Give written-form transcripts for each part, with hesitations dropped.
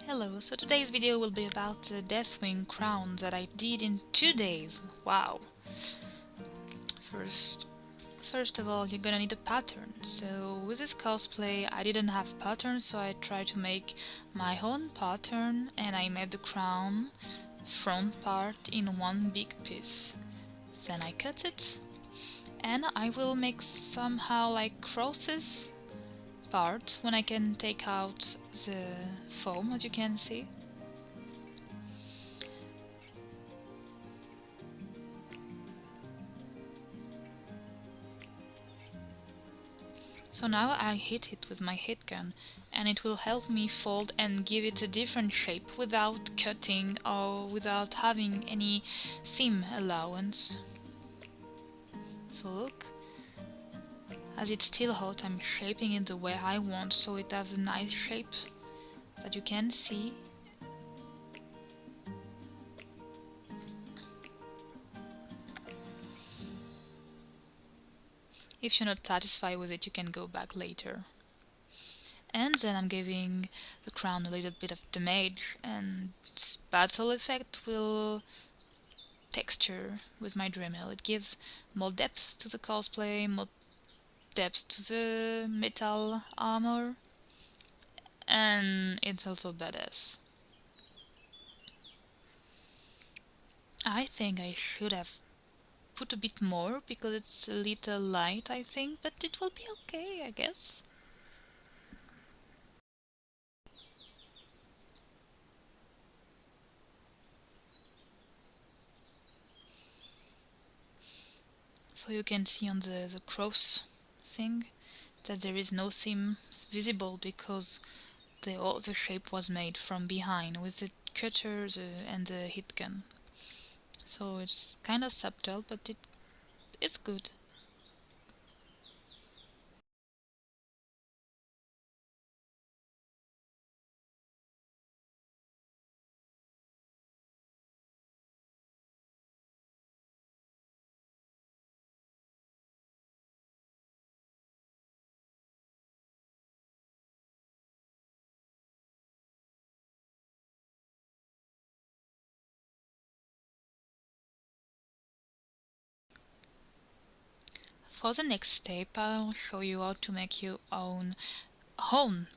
Hello, so today's video will be about the Deathwing crown that I did in 2 days. Wow! First of all, you're gonna need a pattern. So with this cosplay, I didn't have patterns, so I tried to make my own pattern and I made the crown front part in one big piece. Then I cut it and I will make somehow like crosses part when I can take out the foam, as you can see. So now I hit it with my heat gun and it will help me fold and give it a different shape without cutting or without having any seam allowance. So look, as it's still hot, I'm shaping it the way I want so it has a nice shape that you can see. If you're not satisfied with it, you can go back later. And then I'm giving the crown a little bit of damage, and battle effect will texture with my dremel. It gives more depth to the cosplay, more depth to the metal armor, and it's also badass. I think I should have put a bit more because it's a little light, I think, but it will be okay, I guess. So you can see on the cross thing that there is no seam visible because the shape was made from behind with the cutter and the heat gun. So it's kind of subtle, but it's good. For the next step, I'll show you how to make your own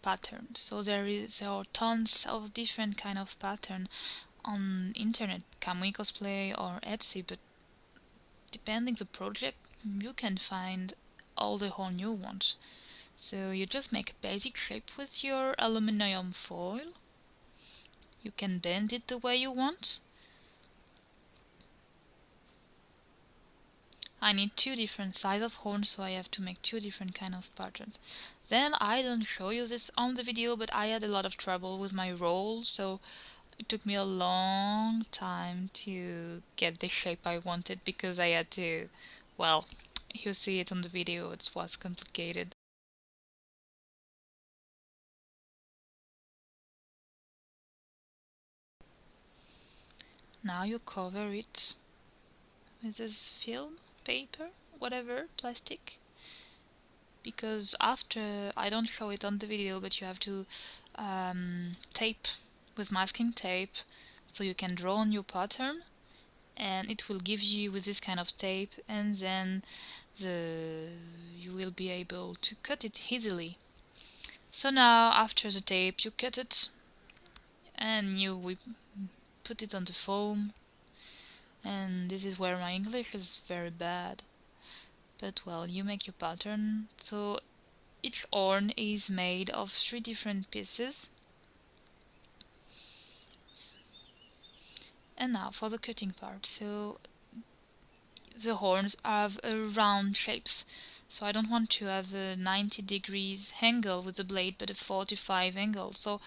pattern. So there are tons of different kind of pattern on internet, Kamui Cosplay or Etsy, but depending the project, you can find all the horn you want. So you just make a basic shape with your aluminum foil. You can bend it the way you want. I need two different size of horns, so I have to make two different kind of patterns. Then I don't show you this on the video, but I had a lot of trouble with my roll, so it took me a long time to get the shape I wanted because I had to, well, you see it on the video, it was complicated. Now you cover it with this film, paper, whatever, plastic. Because after, I don't show it on the video, but you have to tape with masking tape so you can draw on your pattern and it will give you with this kind of tape, and then you will be able to cut it easily. So now after the tape you cut it and you put it on the foam, and this is where my English is very bad, but well, you make your pattern. So each horn is made of 3 different pieces. And now for the cutting part. So the horns have round shapes, so I don't want to have a 90 degrees angle with the blade, but a 45 angle. So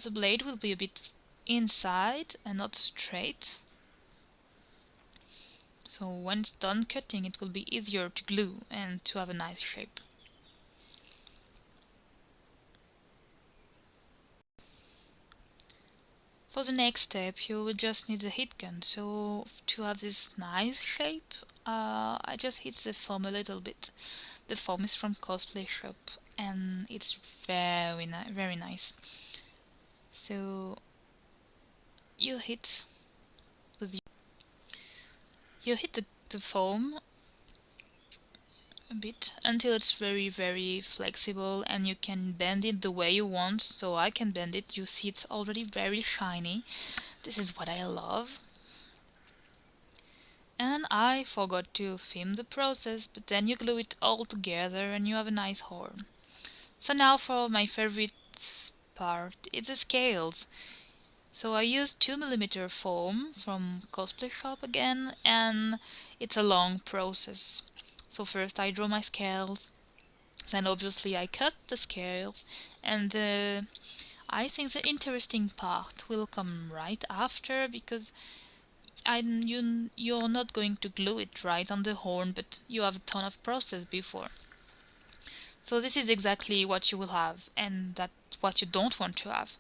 the blade will be a bit inside and not straight. So when it's done cutting, it will be easier to glue and to have a nice shape. For the next step, you will just need the heat gun. So to have this nice shape, I just heat the foam a little bit. The foam is from Cosplayshop and it's very nice. So you hit the foam a bit until it's very flexible, and you can bend it the way you want. So I can bend it. You see it's already very shiny. This is what I love. And I forgot to film the process, but then you glue it all together and you have a nice horn. So now for my favorite part, it's the scales. So I used 2mm foam from Cosplayshop again, and it's a long process. So first I draw my scales, then obviously I cut the scales, and I think the interesting part will come right after, because you're not going to glue it right on the horn, but you have a ton of process before. So this is exactly what you will have, and that's what you don't want to have.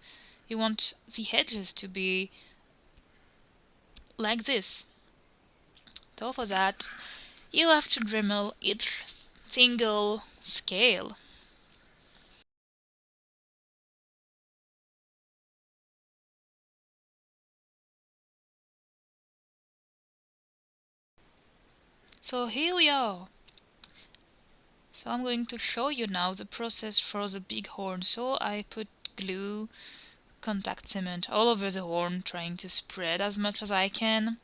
You want the edges to be like this. So for that, you have to dremel each single scale. So here we are. So I'm going to show you now the process for the big horn. So I put glue, contact cement all over the horn, trying to spread as much as I can.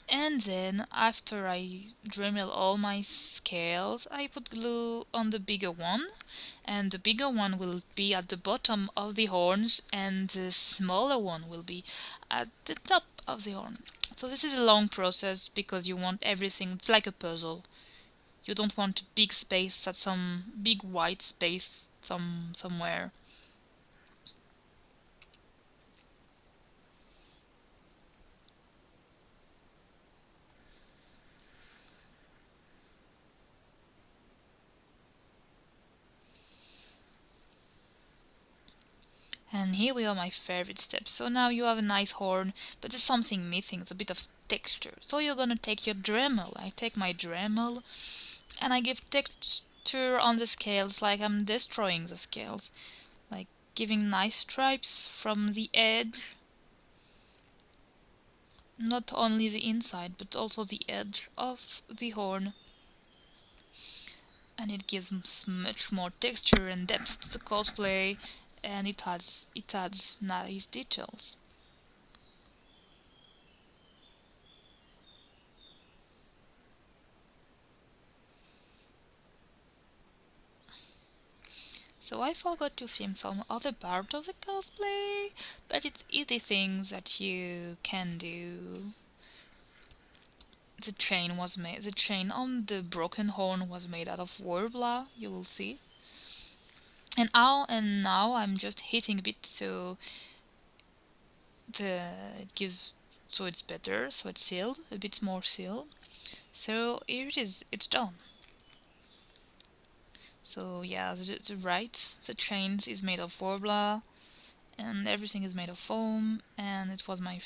And then after I dremel all my scales, I put glue on the bigger one, and the bigger one will be at the bottom of the horns, and the smaller one will be at the top of the horn. So this is a long process because you want everything, it's like a puzzle. You don't want a big space at some big white space somewhere. And here we are, my favorite steps. So now you have a nice horn, but there's something missing, it's a bit of texture. So you're gonna take your dremel. I take my dremel and I give texture on the scales, like I'm destroying the scales. Like giving nice stripes from the edge. Not only the inside, but also the edge of the horn. And it gives much more texture and depth to the cosplay, and it adds nice details. So I forgot to film some other part of the cosplay, but it's easy things that you can do. The chain on the broken horn was made out of warbler, you will see. And now I'm just hitting a bit so it gives, so it's better, so it's sealed, a bit more sealed. So here it is, it's done. So yeah, the chains is made of warbler, and everything is made of foam, and it was my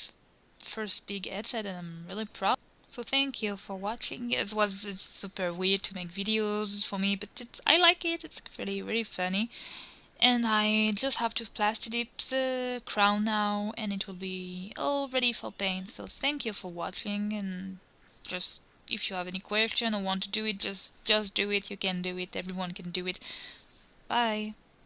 first big headset, and I'm really proud. So thank you for watching. It's super weird to make videos for me, but I like it. It's really funny. And I just have to plastic dip the crown now, and it will be all ready for paint. So thank you for watching, and just if you have any question or want to do it, just do it. You can do it. Everyone can do it. Bye.